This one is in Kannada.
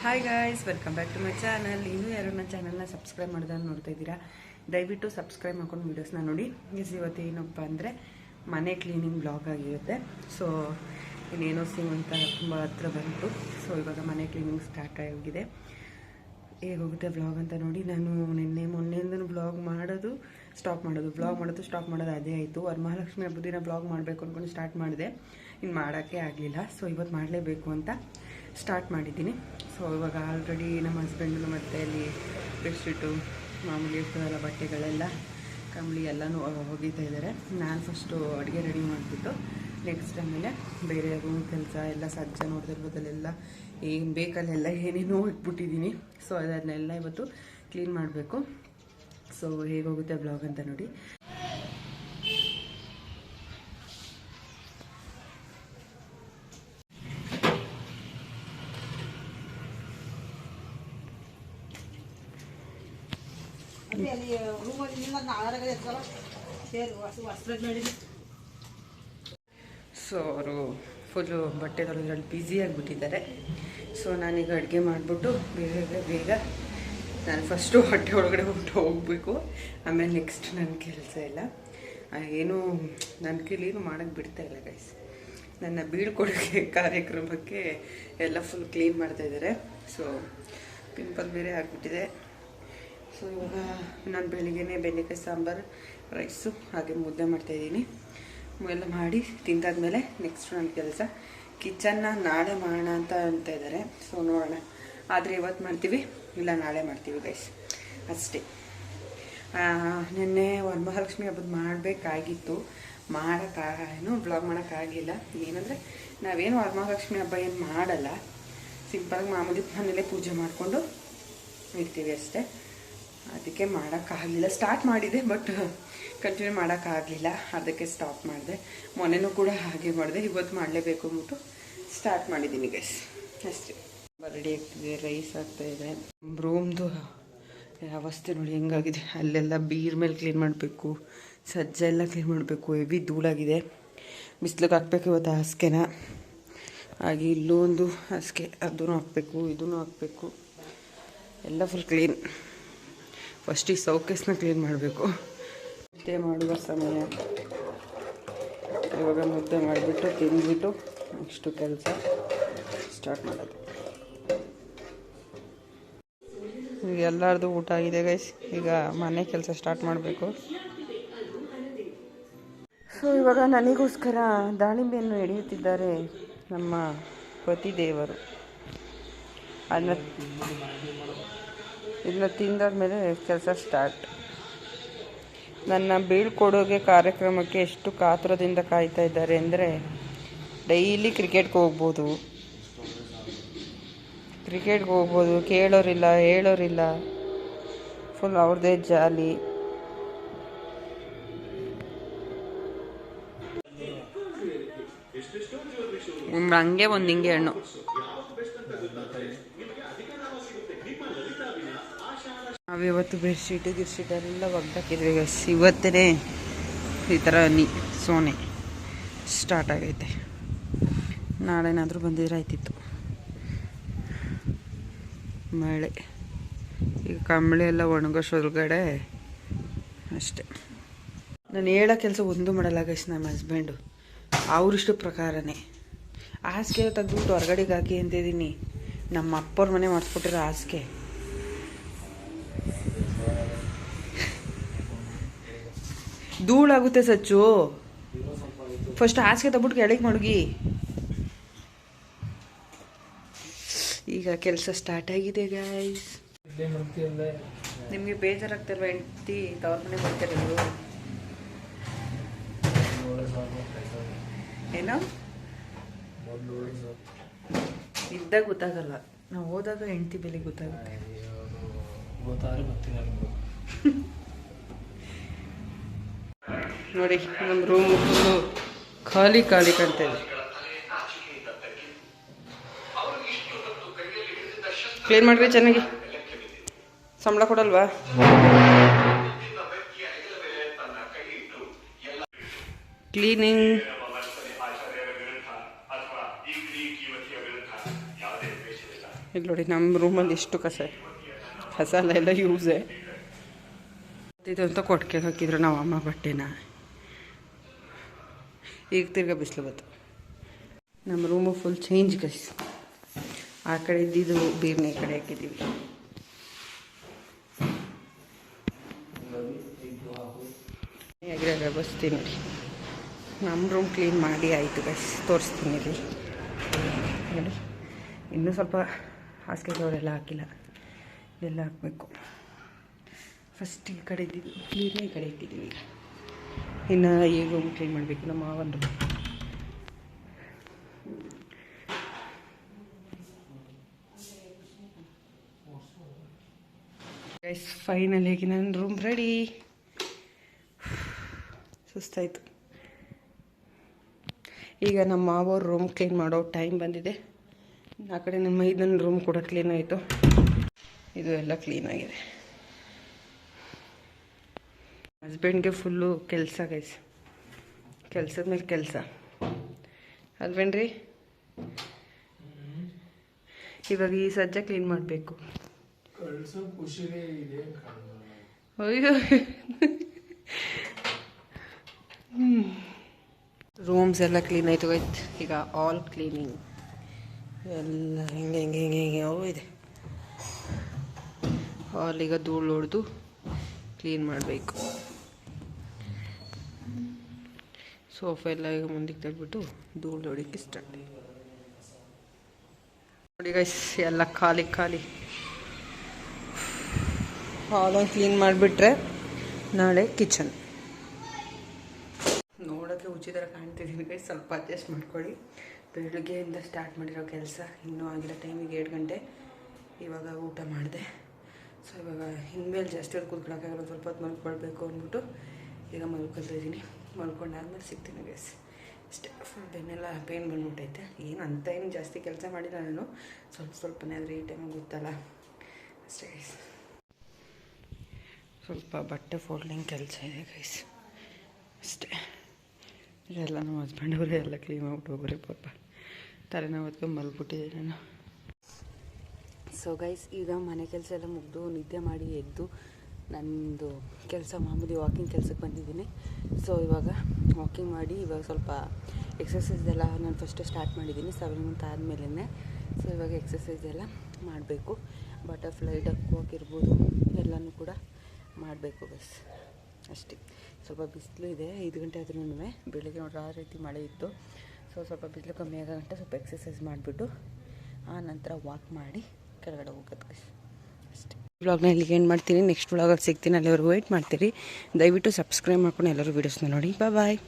Hi guys, welcome back to my channel. ಇನ್ನೂ ಯಾರು ನನ್ನ ಚಾನಲ್ನ ಸಬ್ಸ್ಕ್ರೈಬ್ ಮಾಡೋದನ್ನು ನೋಡ್ತಾ ಇದ್ದೀರಾ, ದಯವಿಟ್ಟು ಸಬ್ಸ್ಕ್ರೈಬ್ ಮಾಡ್ಕೊಂಡು ವೀಡಿಯೋಸ್ನ ನೋಡಿ. ಇವತ್ತು ಏನಪ್ಪ ಅಂದರೆ ಮನೆ ಕ್ಲೀನಿಂಗ್ ಬ್ಲಾಗ್ ಆಗಿರುತ್ತೆ. ಸೊ ಇನ್ನೇನೋ ಸಿಗುವಂತ ತುಂಬ ಹತ್ರ ಬಂತು. ಸೊ ಇವಾಗ ಮನೆ ಕ್ಲೀನಿಂಗ್ ಸ್ಟಾರ್ಟ್ ಆಗಿದೆ. ಹೇಗೆ ಹೋಗುತ್ತೆ ಬ್ಲಾಗ್ ಅಂತ ನೋಡಿ. ನಾನು ಮೊನ್ನೆಯಿಂದ ಬ್ಲಾಗ್ ಮಾಡೋದು ಸ್ಟಾಪ್ ಮಾಡೋದು ಅದೇ ಆಯಿತು. ವರಮಹಾಲಕ್ಷ್ಮಿ ಹಬ್ಬದ ದಿನ ಬ್ಲಾಗ್ ಮಾಡಬೇಕು ಅಂದ್ಕೊಂಡು ಸ್ಟಾರ್ಟ್ ಮಾಡಿದೆ, ಇನ್ನು ಮಾಡೋಕ್ಕೆ ಆಗಲಿಲ್ಲ. ಸೊ ಇವತ್ತು ಮಾಡಲೇಬೇಕು ಅಂತ ಸ್ಟಾರ್ಟ್ ಮಾಡಿದ್ದೀನಿ. ಸೊ ಇವಾಗ ಆಲ್ರೆಡಿ ನಮ್ಮ ಹಸ್ಬೆಂಡು ಮತ್ತು ಅಲ್ಲಿ ಬೆಡ್ಶೀಟು ಮಾಮೂಲಿ ಇರ್ತದಲ್ಲ ಬಟ್ಟೆಗಳೆಲ್ಲ ಕಂಬಳಿ ಎಲ್ಲನೂ ಒಗಿತಾ ಇದ್ದಾರೆ. ನಾನು ಫಸ್ಟು ಅಡುಗೆ ರೆಡಿ ಮಾಡಿಬಿಟ್ಟು ನೆಕ್ಸ್ಟ್ ಆಮೇಲೆ ಬೇರೆ ರೂಮ್ ಕೆಲಸ ಎಲ್ಲ ಸಜ್ಜ ನೋಡ್ದಿರ್ಬೋದಲ್ಲೆಲ್ಲ ಏನು ಬೇಕಲ್ಲೆಲ್ಲ ಏನೇನೋ ಇಟ್ಬಿಟ್ಟಿದ್ದೀನಿ. ಸೊ ಅದನ್ನೆಲ್ಲ ಇವತ್ತು ಕ್ಲೀನ್ ಮಾಡಬೇಕು. ಸೊ ಹೇಗೋಗುತ್ತೆ ಬ್ಲಾಗ್ ಅಂತ ನೋಡಿ. ಸೊ ಅವರು ಫುಲ್ಲು ಬಟ್ಟೆ ತೊಳೆದ್ರಲ್ಲಿ ಬ್ಯುಸಿ ಆಗಿಬಿಟ್ಟಿದ್ದಾರೆ. ಸೊ ನಾನೀಗ ಅಡುಗೆ ಮಾಡಿಬಿಟ್ಟು ಬೇಗ ನಾನು ಫಸ್ಟು ಹೊಟ್ಟೆ ಒಳಗಡೆ ಹೋಗಬೇಕು. ಆಮೇಲೆ ನೆಕ್ಸ್ಟ್ ನನ್ನ ಕೆಲಸ ಎಲ್ಲ ಏನೂ ನನ್ನ ಕೈಲೇನು ಮಾಡೋಕ್ಕೆ ಬಿಡ್ತಾಯಿಲ್ಲ ಗೈಸ್. ನನ್ನ ಬೀಳ್ಕೊಡುಗೆ ಕಾರ್ಯಕ್ರಮಕ್ಕೆ ಎಲ್ಲ ಫುಲ್ ಕ್ಲೀನ್ ಮಾಡ್ತಾಯಿದ್ದಾರೆ. ಸೊ ಪಿಂಪಲ್ ಬೇರೆ ಆಗಿಬಿಟ್ಟಿದೆ. ಸೊ ಇವಾಗ ನಾನು ಬೆಳಿಗ್ಗೆ ಬೆಂಡೆಕಾಯಿ ಸಾಂಬಾರು, ರೈಸು ಹಾಗೆ ಮುದ್ದೆ ಮಾಡ್ತಾಯಿದ್ದೀನಿ. ಎಲ್ಲ ಮಾಡಿ ತಿಂದಾದ್ಮೇಲೆ ನೆಕ್ಸ್ಟ್ ನನ್ನ ಕೆಲಸ. ಕಿಚನ್ನ ನಾಳೆ ಮಾಡೋಣ ಅಂತ ಇದ್ದಾರೆ. ಸೊ ನೋಡೋಣ, ಆದರೆ ಇವತ್ತು ಮಾಡ್ತೀವಿ ಇಲ್ಲ ನಾಳೆ ಮಾಡ್ತೀವಿ ಗೈಸ್, ಅಷ್ಟೇ. ನಿನ್ನೆ ವರಮಹಾಲಕ್ಷ್ಮಿ ಹಬ್ಬದ ಮಾಡಬೇಕಾಗಿತ್ತು, ಏನೂ ಬ್ಲಾಗ್ ಮಾಡೋಕ್ಕಾಗಲಿಲ್ಲ. ಏನಂದರೆ ನಾವೇನು ವರಮಹಾಲಕ್ಷ್ಮಿ ಹಬ್ಬ ಏನು ಮಾಡಲ್ಲ, ಸಿಂಪಲಾಗಿ ಮಾಮೂಲಿ ಮನೇಲೇ ಪೂಜೆ ಮಾಡಿಕೊಂಡು ಇರ್ತೀವಿ ಅಷ್ಟೇ. ಅದಕ್ಕೆ ಮಾಡೋಕ್ಕಾಗಲಿಲ್ಲ. ಸ್ಟಾರ್ಟ್ ಮಾಡಿದೆ ಬಟ್ ಕಂಟಿನ್ಯೂ ಮಾಡೋಕ್ಕಾಗಲಿಲ್ಲ, ಅದಕ್ಕೆ ಸ್ಟಾಪ್ ಮಾಡಿದೆ. ಮೊನ್ನೆನೂ ಕೂಡ ಹಾಗೆ ಮಾಡಿದೆ. ಇವತ್ತು ಮಾಡಲೇಬೇಕು ಅಂದ್ಬಿಟ್ಟು ಸ್ಟಾರ್ಟ್ ಮಾಡಿದ್ದೀನಿ ಗೈಸ್, ಅಷ್ಟೇ. ರೆಡಿ ಆಗ್ತಿದೆ, ರೈಸ್ ಆಗ್ತಾಯಿದೆ. ರೂಮ್ದು ಅವಸ್ಥೆ ನೋಡಿ ಹೆಂಗಾಗಿದೆ. ಅಲ್ಲೆಲ್ಲ ಬೀರ್ ಮೇಲೆ ಕ್ಲೀನ್ ಮಾಡಬೇಕು, ಸಜ್ಜ ಎಲ್ಲ ಕ್ಲೀನ್ ಮಾಡಬೇಕು. ಹೆವಿ ಧೂಳಾಗಿದೆ. ಬಿಸಿಲಿಗೆ ಹಾಕ್ಬೇಕು ಇವತ್ತು ಹಾಸಿಗೆನ. ಹಾಗೆ ಇಲ್ಲೂ ಒಂದು ಹಾಸಿಗೆ, ಅದೂ ಹಾಕಬೇಕು, ಇದೂ ಹಾಕಬೇಕು. ಎಲ್ಲ ಫುಲ್ ಕ್ಲೀನ್. ಫಸ್ಟ್ ಈ ಸೌಕೇಸ್ನ ಕ್ಲೀನ್ ಮಾಡಬೇಕು. ಮುದ್ದೆ ಮಾಡುವ ಸಮಯ. ಇವಾಗ ಮುದ್ದೆ ಮಾಡಿಬಿಟ್ಟು ತಿಂದ್ಬಿಟ್ಟು ನೆಕ್ಸ್ಟು ಕೆಲಸ ಸ್ಟಾರ್ಟ್ ಮಾಡೋದು. ಈಗ ಎಲ್ಲರದು ಊಟ ಆಗಿದೆ ಗೈಸ್. ಈಗ ಮನೆ ಕೆಲಸ ಸ್ಟಾರ್ಟ್ ಮಾಡಬೇಕು. ಸೊ ಇವಾಗ ನನಗೋಸ್ಕರ ದಾಳಿಂಬೆಯನ್ನು ಎಡೆಯುತ್ತಿದ್ದಾರೆ ನಮ್ಮ ಪತಿದೇವರು. ಇದನ್ನ ತಿಂದಾದ್ಮೇಲೆ ಕೆಲಸ ಸ್ಟಾರ್ಟ್. ನನ್ನ ಬೀಳ್ಕೊಡುಗೆ ಕಾರ್ಯಕ್ರಮಕ್ಕೆ ಎಷ್ಟು ಕಾತುರದಿಂದ ಕಾಯ್ತಾ ಇದ್ದಾರೆ ಅಂದರೆ, ಡೈಲಿ ಕ್ರಿಕೆಟ್ಗೆ ಹೋಗ್ಬೋದು, ಕೇಳೋರಿಲ್ಲ ಹೇಳೋರಿಲ್ಲ, ಫುಲ್ ಅವ್ರದ್ದೇ ಜಾಲಿ. ಹಂಗೆ ಒಂದು ಹಿಂಗೆ ಹಣ್ಣು. ನಾವಿವತ್ತು ಬೆಡ್ಶೀಟ್ ಎಲ್ಲ ಒಗ್ದಾಕಿದ್ವಿ ಗೈಸ್. ಇವತ್ತೇ ಈ ಥರ ಸೋನೆ ಸ್ಟಾರ್ಟ್ ಆಗೈತೆ. ನಾಳೆನಾದರೂ ಬಂದಿದ್ರೆ ಆಯ್ತಿತ್ತು. ಮಳೆ ಈಗ ಕಂಬಳಿ ಎಲ್ಲ ಒಣಗೋಷ್ಟೊಳಗಡೆ ಅಷ್ಟೆ. ನಾನು ಹೇಳೋ ಕೆಲಸ ಒಂದು ಮಾಡಲ್ಲ ಗೈಸ್. ನಮ್ಮ ಹಸ್ಬೆಂಡು ಅವರಿಷ್ಟು ಪ್ರಕಾರನೇ ಹಾಸಿಗೆ ತೆಗೆದ್ಬಿಟ್ಟು ಹೊರಗಡೆಗೆ ಹಾಕಿ ಅಂತಿದ್ದೀನಿ. ನಮ್ಮ ಅಪ್ಪವ್ರ ಮನೆ ಮಾಡಿಸ್ಬಿಟ್ಟಿರೋ ಹಾಸಿಗೆ ಧೂಳಾಗುತ್ತೆ ಸಚ್ಚು. ಫಸ್ಟ್ ಹಾಸಿಗೆ ತಗ್ಬಿಟ್ಟು ಕೆಳಗೆ ಮಡಗಿ. ಈಗ ಕೆಲಸ ಸ್ಟಾರ್ಟ್ ಆಗಿದೆ ಗೈಸ್. ನಿಮಗೆ ಬೇಜಾರಾಗ್ತಿಲ್ವ ಹೆಂಡತಿ ತವ್ರ ಮನೆ ಬರ್ತಿರೋದು? ಏನೋ ಇದ್ದಾಗ ಗೊತ್ತಾಗಲ್ಲ, ನಾವು ಹೋದಾಗ ಹೆಂಡತಿ ಬೆಲೆ ಗೊತ್ತಾಗುತ್ತೆ. ನೋಡಿ ನಮ್ಮ ರೂಮ್ ಫುಲ್ಲು ಖಾಲಿ ಕಾಣ್ತಾ ಇದೆ. ಕ್ಲೀನ್ ಮಾಡ್ರಿ ಚೆನ್ನಾಗಿ. ಸಂಬಳ ಕೊಡಲ್ವಾ? ಕ್ಲೀನಿಂಗ್ ಇಲ್ಲಿ ನೋಡಿ ನಮ್ಮ ರೂಮಲ್ಲಿ ಎಷ್ಟು ಕಸ ಎಲ್ಲ ಯೂಸೇ ಇದಂತ ಕೊಟ್ಟಿಗೆ ಹಾಕಿದ್ರು ನಾವು ಅಮ್ಮ ಬಟ್ಟೆನ. ಈಗ ತಿರ್ಗಾ ಬಿಸಿಲು ಬಂತು. ನಮ್ಮ ರೂಮು ಫುಲ್ ಚೇಂಜ್ ಗೈಸ್. ಆ ಕಡೆ ಇದ್ದಿದ್ದು ಬೀರ್ನೆ ಈ ಕಡೆ ಹಾಕಿದ್ದೀವಿ. ಹೇಗಿರೋ ಬಸ್ತೀನಿ ನೋಡಿ. ನಮ್ಮ ರೂಮ್ ಕ್ಲೀನ್ ಮಾಡಿ ಆಯಿತು ಗೈಸ್, ತೋರಿಸ್ತೀನಿ ಇಲ್ಲಿ ನೋಡಿ. ಇನ್ನೂ ಸ್ವಲ್ಪ ಹಾಸಿಗೆಗಳೆಲ್ಲ ಹಾಕಿಲ್ಲ, ಎಲ್ಲ ಹಾಕಬೇಕು. ಫಸ್ಟ್ ಈ ಕಡೆ ಇದ್ದಿದ್ದು ಕ್ಲೀನೇ ಈ ಕಡೆ ಇಟ್ಟಿದ್ದೀವಿ. ಈಗ ಇನ್ನು ಈ ರೂಮ್ ಕ್ಲೀನ್ ಮಾಡಬೇಕು. ನಮ್ಮ ಮಾವನ ರೂಮ್ ಗೈಸ್. ಫೈನಲ್ ಆಗಿ ನನ್ನ ರೂಮ್ ರೆಡಿ. ಸುಸ್ತಾಯಿತು. ಈಗ ನಮ್ಮ ಮಾವವ್ರ ರೂಮ್ ಕ್ಲೀನ್ ಮಾಡೋ ಟೈಮ್ ಬಂದಿದೆ. ಆ ಕಡೆ ನಮ್ಮ ಮೈದನ ರೂಮ್ ಕೂಡ ಕ್ಲೀನ್ ಆಯಿತು. ಇದು ಎಲ್ಲ ಕ್ಲೀನಾಗಿದೆ. ಹಸ್ಬೆಂಡ್ಗೆ ಫುಲ್ಲು ಕೆಲಸ ಗೈಸ್, ಕೆಲಸದ ಮೇಲೆ ಕೆಲಸ ಅಲ್ವೇನ್ರಿ. ಇವಾಗ ಈ ಸಜ್ಜ ಕ್ಲೀನ್ ಮಾಡಬೇಕು. ಅಯ್ಯೋ ರೂಮ್ಸ್ ಎಲ್ಲ ಕ್ಲೀನ್ ಆಯಿತು ಗೈಸ್. ಈಗ ಆಲ್ ಕ್ಲೀನಿಂಗ್ ಎಲ್ಲ ಹಿಂಗೆ ಹಿಂಗೆ ಹಿಂಗೆ ಹಿಂಗೆ ಇದೆ. ಆಲ್ ಈಗ ಧೂಳು ಹೊಡೆದು ಕ್ಲೀನ್ ಮಾಡಬೇಕು. ಸೋಫಾ ಎಲ್ಲ ಈಗ ಮುಂದಕ್ಕೆ ತಳ್ಬಿಟ್ಟು ಧೂಳು ಹೊಡಿಕ್ಕೆ ಸ್ಟಾರ್ಟ್. ನೋಡಿ ಗೈಸ್, ಎಲ್ಲ ಖಾಲಿ ಖಾಲಿ. ಹಾಲನ್ನು ಕ್ಲೀನ್ ಮಾಡಿಬಿಟ್ರೆ ನಾಳೆ ಕಿಚನ್. ನೋಡೋಕ್ಕೆ ಹುಚ್ಚಿ ಥರ ಕಾಣ್ತಿದ್ದೀನಿ ಗೈಸ್, ಸ್ವಲ್ಪ ಅಡ್ಜಸ್ಟ್ ಮಾಡ್ಕೊಳ್ಳಿ. ಬೆಳಗ್ಗೆಯಿಂದ ಸ್ಟಾರ್ಟ್ ಮಾಡಿರೋ ಕೆಲಸ ಇನ್ನೂ ಆಗಿಲ್ಲ. ಟೈಮಿಗೆ 7 ಗಂಟೆ. ಇವಾಗ ಊಟ ಮಾಡಿದೆ. ಸೊ ಇವಾಗ ಇನ್ಮೇಲೆ ಜಾಸ್ತಿ ಹೊತ್ತು ಕೂತ್ಕೊಳ್ಳೋಕ್ಕಾಗಲ್ಲ, ಸ್ವಲ್ಪ ಹೊತ್ತು ಮಲ್ಕೊಳ್ಬೇಕು ಅಂದ್ಬಿಟ್ಟು ಈಗ ಮಲ್ಕೊಳ್ತಿದ್ದೀನಿ. ಮಲ್ಕೊಂಡಾದ್ಮೇಲೆ ಸಿಗ್ತೀನಿ ಗೈಸ್. ಅಷ್ಟೇ. ಫುಲ್ ಬೆನ್ನೆಲ್ಲ ಪೇನ್ ಬಂದ್ಬಿಟ್ಟೈತೆ. ಏನು ಜಾಸ್ತಿ ಕೆಲಸ ಮಾಡಿಲ್ಲ ನಾನು, ಸ್ವಲ್ಪನೇ ಆದರೆ ಈ ಟೈಮಿಗೆ ಗೊತ್ತಲ್ಲ ಅಷ್ಟೇ ಗೈಸ್. ಸ್ವಲ್ಪ ಬಟ್ಟೆ ಫೋಲ್ಡಿಂಗ್ ಕೆಲಸ ಇದೆ ಗೈಸ್ ಅಷ್ಟೇ. ಇದೆಲ್ಲ ನಮ್ಮ ಹಸ್ಬೆಂಡ್ ಅವರೇ ಎಲ್ಲ ಕ್ಲೀನ್ ಮಾಡ್ಬಿಟ್ಟು ಹೋಗೋರೆ. ಪಾಪ ತಲೆನೋವು ಹೊತ್ಕೊಂಡು ಮಲ್ಬಿಟ್ಟಿದ್ದೆ ನಾನು. ಸೊ ಗೈಸ್, ಈಗ ಮನೆ ಕೆಲಸ ಎಲ್ಲ ಮುಗಿದು ನಿದ್ದೆ ಮಾಡಿ ಎದ್ದು ನನ್ನದು ಕೆಲಸ ಮಾಮೂಲಿ ವಾಕಿಂಗ್ ಕೆಲಸಕ್ಕೆ ಬಂದಿದ್ದೀನಿ. ಸೊ ಇವಾಗ ವಾಕಿಂಗ್ ಮಾಡಿ ಇವಾಗ ಸ್ವಲ್ಪ ಎಕ್ಸಸೈಸ್ ಎಲ್ಲ ನಾನು ಫಸ್ಟೇ ಸ್ಟಾರ್ಟ್ ಮಾಡಿದ್ದೀನಿ 7 ಮಂತ್ ಆದಮೇಲೆ. ಸೊ ಇವಾಗ ಎಕ್ಸಸೈಸ್ ಎಲ್ಲ ಮಾಡಬೇಕು. ಬಟರ್ಫ್ಲೈ ಡಕ್ ವಾಕ್ ಇರ್ಬೋದು, ಎಲ್ಲನೂ ಕೂಡ ಮಾಡಬೇಕು ಗೈಸ್ ಅಷ್ಟೇ. ಸ್ವಲ್ಪ ಬಿಸಿಲು ಇದೆ. 5 ಗಂಟೆ ಆದ್ರೂ ಬೆಳಿಗ್ಗೆ ನೋಡ್ರಿ ಆ ರೀತಿ ಮಳೆ ಇತ್ತು. ಸೊ ಸ್ವಲ್ಪ ಬಿಸಿಲು ಕಮ್ಮಿ ಆಗೋ ಗಂಟೆ ಸ್ವಲ್ಪ ಎಕ್ಸಸೈಸ್ ಮಾಡಿಬಿಟ್ಟು ಆ ನಂತರ ವಾಕ್ ಮಾಡಿ ಕೆಳಗಡೆ ಹೋಗೋದು ಅಷ್ಟೇ. ವ್ಲಾಗ್ನ ಇಲ್ಲಿಗೆ ಏನು ಮಾಡ್ತೀನಿ, ನೆಕ್ಸ್ಟ್ ವ್ಲಾಗಲ್ಲಿ ಸಿಗ್ತೀನಿ. ಅಲ್ಲಿವರೆಗೂ ವೆಯ್ಟ್ ಮಾಡ್ತೀರಿ. ದಯವಿಟ್ಟು ಸಬ್ಸ್ಕ್ರೈಬ್ ಮಾಡ್ಕೊಂಡು ಎಲ್ಲರೂ ವೀಡಿಯೋಸ್ನ ನೋಡಿ. ಬಾಯ್.